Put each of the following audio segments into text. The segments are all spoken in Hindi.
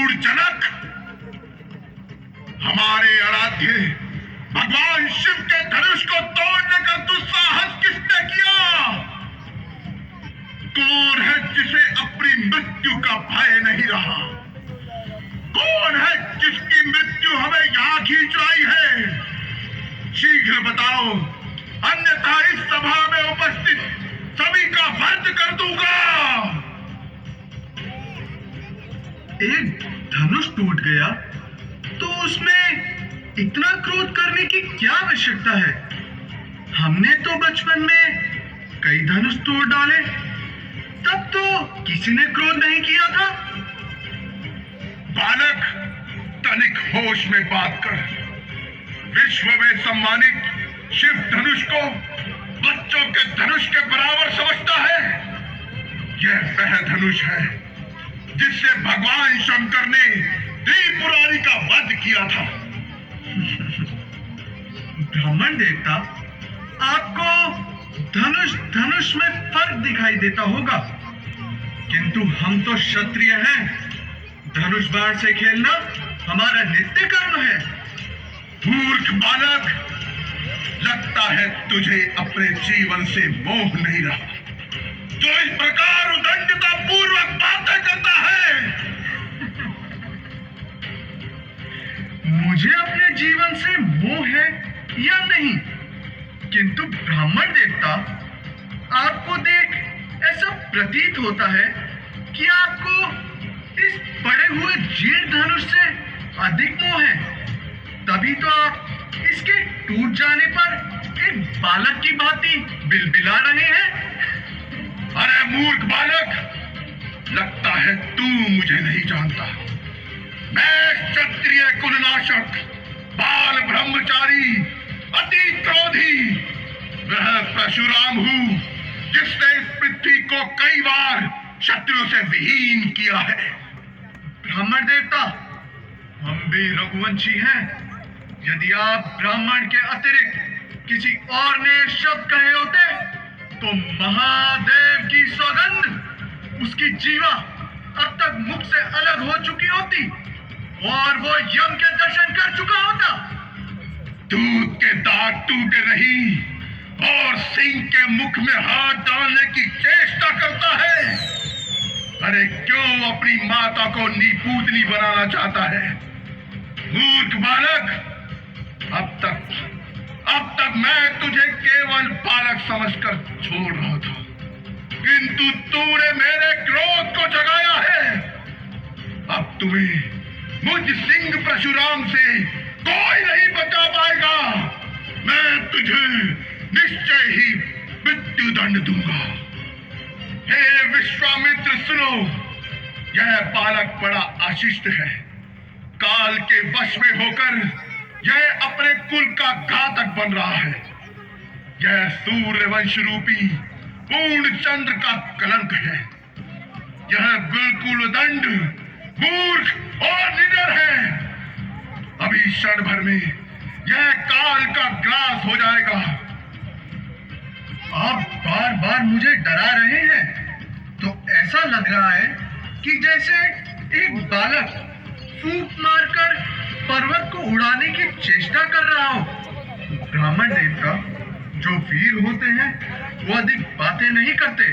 क्रूर जनक, हमारे आराध्य भगवान शिव के धनुष को तोड़ने का दुस्साहस किसने किया? कौन है जिसे अपनी मृत्यु का भय नहीं रहा? कौन है जिसकी मृत्यु हमें यहां खींच आई है? शीघ्र बताओ, अन्यथा इस सभा में उपस्थित सभी का वध कर दूंगा। एक धनुष टूट गया तो उसमें इतना क्रोध करने की क्या आवश्यकता है? हमने तो बचपन में कई धनुष तोड़ डाले, तब तो किसी ने क्रोध नहीं किया था। बालक, तनिक होश में बात कर। विश्व में सम्मानित शिव धनुष को बच्चों के धनुष के बराबर समझता है। यह वह धनुष है जिससे भगवान शंकर ने त्रिपुरारी का वध किया था। ब्राह्मण देवता, आपको धनुष में फर्क दिखाई देता होगा, किंतु हम तो क्षत्रिय हैं। धनुष बाण से खेलना हमारा नित्य कर्म है। मूर्ख बालक, लगता है तुझे अपने जीवन से मोह नहीं रहा, जो इस प्रकार उदंडता पूर्वक बातें करता है। मुझे अपने जीवन से मोह है या नहीं, किंतु ब्राह्मण देवता, आपको देख ऐसा प्रतीत होता है कि आपको इस पड़े हुए जीर्ण धनुष से अधिक मोह है। तभी तो आप इसके टूट जाने पर एक बालक की भांति बिलबिला रहे हैं। अरे मूर्ख बालक, लगता है तू मुझे नहीं जानता। मैं क्षत्रिय कुलनाशक, बाल ब्रह्मचारी, अति क्रोधी, वह परशुराम हूं जिसने इस पृथ्वी को कई बार शत्रुओं से विहीन किया है। ब्राह्मण देवता, हम भी रघुवंशी हैं। यदि आप ब्राह्मण के अतिरिक्त किसी और ने शब्द कहे होते तो महादेव की सौगंध, उसकी जीवा अब तक मुख से अलग हो चुकी होती और वो यम के दर्शन कर चुका होता। दूध के दांत टूटे नहीं और सिंह के मुख में हाथ डालने की चेष्टा करता है। अरे क्यों अपनी माता को नीपूतनी बनाना चाहता है? मूर्ख बालक, अब तक मैं तुझे केवल बालक समझकर छोड़ रहा था, किंतु तूने मेरे क्रोध को जगाया है। अब तुम्हें मुझ सिंह परशुराम से कोई नहीं बचा पाएगा। मैं तुझे निश्चय ही मृत्यु दंड दूंगा। हे विश्वामित्र, सुनो, यह बालक बड़ा आशिष्ट है। काल के वश में होकर यह अपने कुल का घातक बन रहा है। यह सूर्यवंश रूपी पूर्ण चंद्र का कलंक है। यह बिल्कुल दंड, मूर्ख और निडर है। अभी क्षण भर में यह काल का ग्रास हो जाएगा। आप बार बार मुझे डरा रहे हैं, तो ऐसा लग रहा है कि जैसे एक बालक फूंक मारकर पर्वत को उड़ाने की चेष्टा कर रहा हो। ब्राह्मण देवता, जो वीर होते हैं वो अधिक बातें नहीं करते,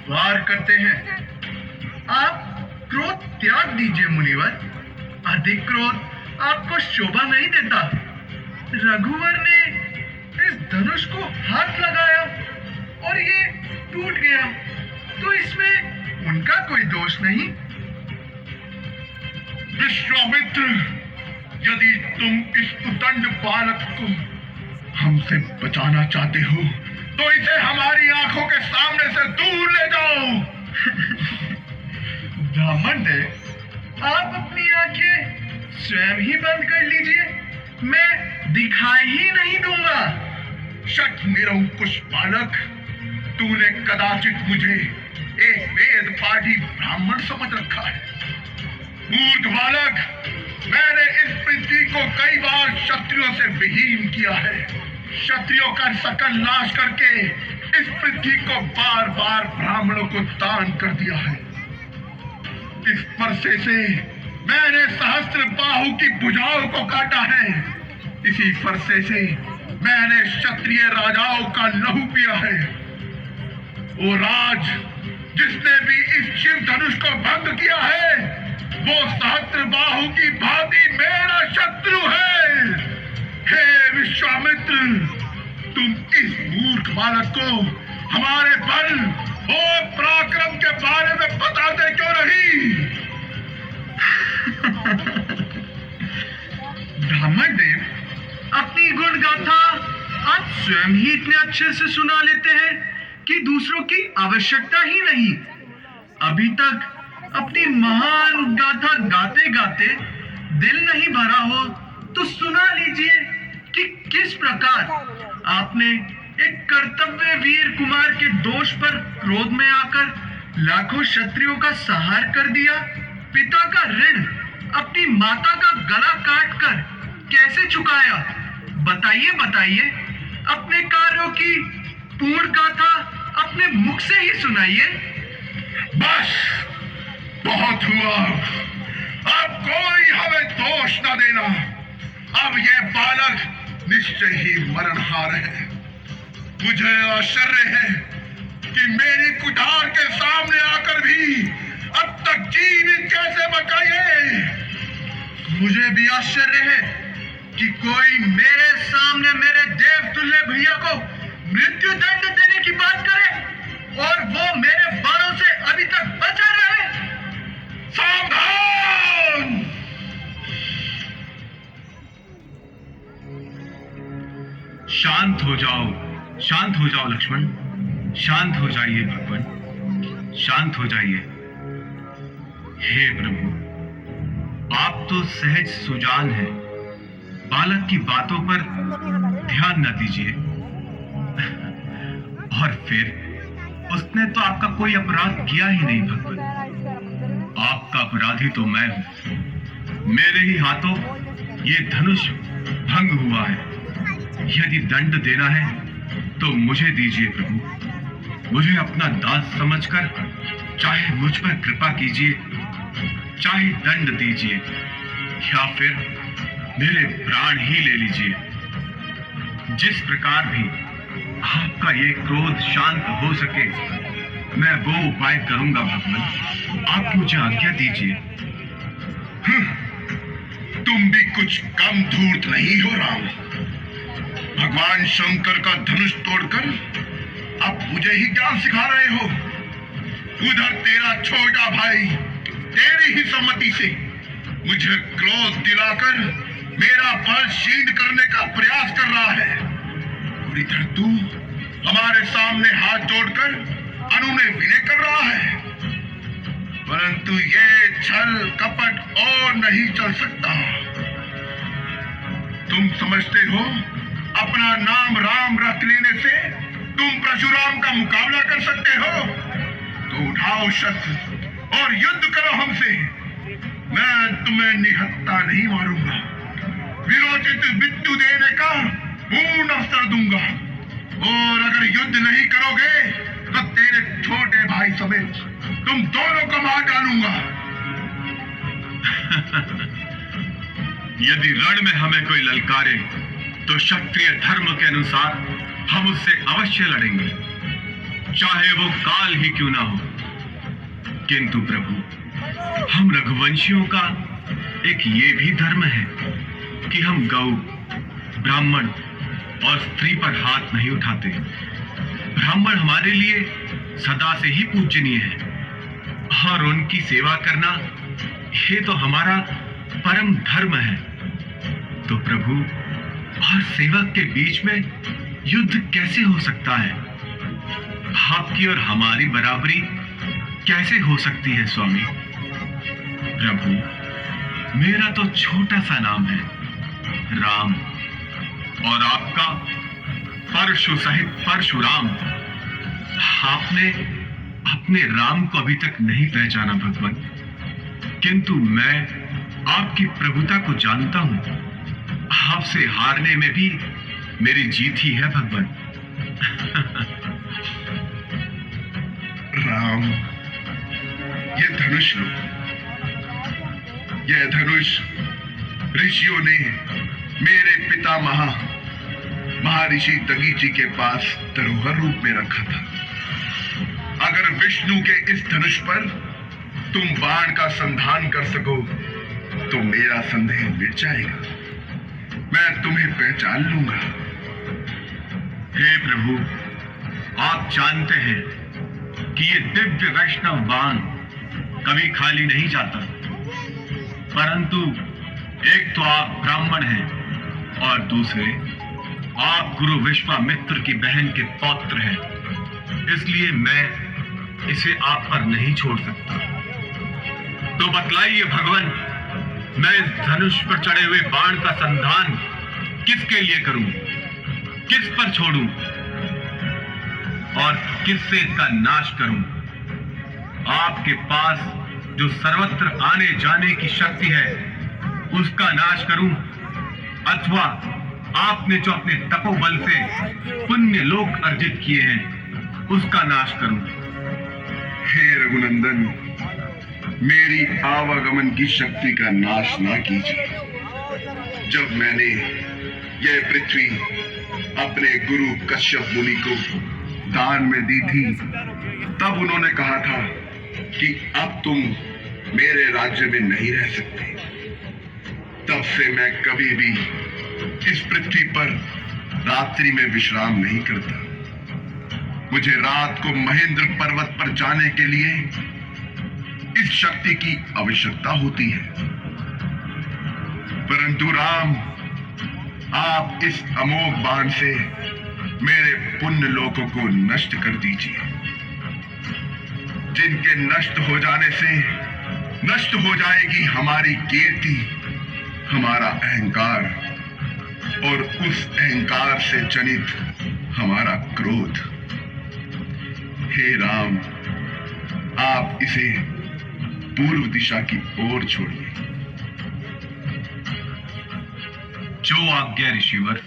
वार करते हैं। आप क्रोध त्याग दीजिए मुनिवर, अधिक क्रोध आपको शोभा नहीं देता। रघुवर ने इस धनुष को हाथ लगाया और ये टूट गया, तो इसमें उनका कोई दोष नहीं। विश्वामित्र, यदि तुम इस उदंड बालक को हमसे बचाना चाहते हो तो इसे हमारी आंखों के सामने से दूर ले जाओ। ब्राह्मण देव, आप अपनी आंखें स्वयं ही बंद कर लीजिए, मैं दिखाई ही नहीं दूंगा। शठ निरंकुश बालक, तूने कदाचित मुझे एक वेद पाठी ब्राह्मण समझ रखा है। मूर्ख बालक, मैंने इस पृथ्वी को कई बार क्षत्रियों से विहीन किया है। क्षत्रियों का सकल नाश करके इस पृथ्वी को बार बार ब्राह्मणों को दान कर दिया है। इस परसे से मैंने सहस्त्र बाहु की भुजाओं को काटा है। इसी फरसे से मैंने क्षत्रिय राजाओं का लहू पिया है। वो राज जिसने भी इस शिव धनुष को भंग किया है, वो सहस्त्र बाहु की भांति मेरा शत्रु है। हे विश्वामित्र, तुम इस मूर्ख बालक को हमारे बल और पराक्रम के बारे में बताते क्यों नहीं? ब्राह्मण देव, अपनी गुण गाथा आप स्वयं ही इतने अच्छे से सुना लेते हैं कि दूसरों की आवश्यकता ही नहीं। अभी तक अपनी महान गाथा गाते गाते दिल नहीं भरा हो तो सुना लीजिए कि किस प्रकार आपने एक कर्तव्य वीर कुमार के दोष पर क्रोध में आकर लाखों क्षत्रियों का संहार कर दिया। पिता का ऋण अपनी माता का गला काटकर कैसे चुकाया? बताइए बताइए, अपने कार्यों की पूर्ण गाथा अपने मुख से ही सुनाइए। बस, बहुत हुआ। अब कोई हमें दोष न देना। अब ये बालक निश्चय ही मरणहार है। मुझे आश्चर्य है कि मेरी कुठार के सामने आकर भी अब तक जीवित कैसे बचा ये। मुझे भी आश्चर्य है कि कोई मेरे सामने मेरे देवतुल्य भैया को मृत्यु दंड देने की बात करे और वो मेरे बाणों से अभी तक बचा रहे। सावधान! शांत हो जाओ लक्ष्मण, शांत हो जाइए भगवान, शांत हो जाइए। हे प्रभु, आप तो सहज सुजान हैं, बालक की बातों पर ध्यान न दीजिए। और फिर उसने तो आपका कोई अपराध किया ही नहीं भगवान। आपका अपराधी तो मैं हूं। मेरे ही हाथों ये धनुष भंग हुआ है। यदि दंड देना है तो मुझे दीजिए प्रभु। मुझे अपना दास समझकर चाहे मुझ पर कृपा कीजिए, चाहे दंड दीजिए, या फिर मेरे प्राण ही ले लीजिए। जिस प्रकार भी आपका ये क्रोध शांत हो सके, मैं वो उपाय करूंगा भगवान। आप मुझे आज्ञा दीजिए। तुम भी कुछ कम धूर्त नहीं हो राम। भगवान शंकर का धनुष तोड़कर अब मुझे ही ज्ञान सिखा रहे हो। उधर तेरा छोटा भाई तेरी ही सम्मति से मुझे क्रोध दिलाकर मेरा बल क्षीण करने का प्रयास कर रहा है, और इधर तू हमारे सामने हाथ जोड़कर अनुनय विनय कर रहा है। परंतु ये छल कपट और नहीं चल सकता। तुम समझते हो अपना नाम राम रख लेने से तुम परशुराम का मुकाबला कर सकते हो? तो उठाओ शस्त्र और युद्ध करो हमसे। मैं तुम्हें निहत्था नहीं मारूंगा, विरोचित मृत्यु देने का पूर्ण अवसर दूंगा। और अगर युद्ध नहीं करोगे तो तेरे छोटे भाई समेत तुम दोनों को मार डालूंगा। यदि रण में हमें कोई ललकारे तो क्षत्रिय धर्म के अनुसार हम उससे अवश्य लड़ेंगे, चाहे वो काल ही क्यों ना हो। किंतु प्रभु, हम रघुवंशियों का एक ये भी धर्म है कि हम गौ, ब्राह्मण और स्त्री पर हाथ नहीं उठाते। ब्राह्मण हमारे लिए सदा से ही पूजनीय है और उनकी सेवा करना ये तो हमारा परम धर्म है। तो प्रभु, और सेवक के बीच में युद्ध कैसे हो सकता है? आपकी और हमारी बराबरी कैसे हो सकती है स्वामी? प्रभु, मेरा तो छोटा सा नाम है राम, और आपका परशु सहित परशुराम। आपने अपने राम को अभी तक नहीं पहचाना भगवान, किंतु मैं आपकी प्रभुता को जानता हूं। आपसे हारने में भी मेरी जीत ही है भगवान। राम, ये धनुष लो। यह धनुष ऋषियों ने मेरे पितामह महर्षि दगीची के पास धरोहर रूप में रखा था। अगर विष्णु के इस धनुष पर तुम बाण का संधान कर सको तो मेरा संदेह मिट जाएगा, मैं तुम्हें पहचान लूंगा। हे प्रभु, आप जानते हैं कि ये दिव्य वैष्णव बाण कभी खाली नहीं जाता, परंतु एक तो आप ब्राह्मण हैं और दूसरे आप गुरु विश्वामित्र की बहन के पौत्र हैं, इसलिए मैं इसे आप पर नहीं छोड़ सकता। तो बतलाइए भगवान, मैं इस धनुष पर चढ़े हुए बाण का संधान किसके लिए करूं, किस पर छोड़ूं और किससे इसका नाश करूं? आपके पास जो सर्वत्र आने जाने की शक्ति है उसका नाश करूं, अथवा आपने जो अपने तपोबल से पुण्य लोक अर्जित किए हैं उसका नाश करूं? हे रघुनंदन, मेरी आवागमन की शक्ति का नाश ना कीजिए। जब मैंने यह पृथ्वी अपने गुरु कश्यप मुनि को दान में दी थी, तब उन्होंने कहा था कि अब तुम मेरे राज्य में नहीं रह सकते। तब से मैं कभी भी इस पृथ्वी पर रात्रि में विश्राम नहीं करता। मुझे रात को महेंद्र पर्वत पर जाने के लिए इस शक्ति की आवश्यकता होती है। परंतु राम, आप इस अमोघ बाण से मेरे पुण्य लोकों को नष्ट कर दीजिए, जिनके नष्ट हो जाने से नष्ट हो जाएगी हमारी कीर्ति, हमारा अहंकार और उस अहंकार से जनित हमारा क्रोध। हे राम, आप इसे पूर्व दिशा की ओर छोड़िए। जो आज्ञा ऋषिवर।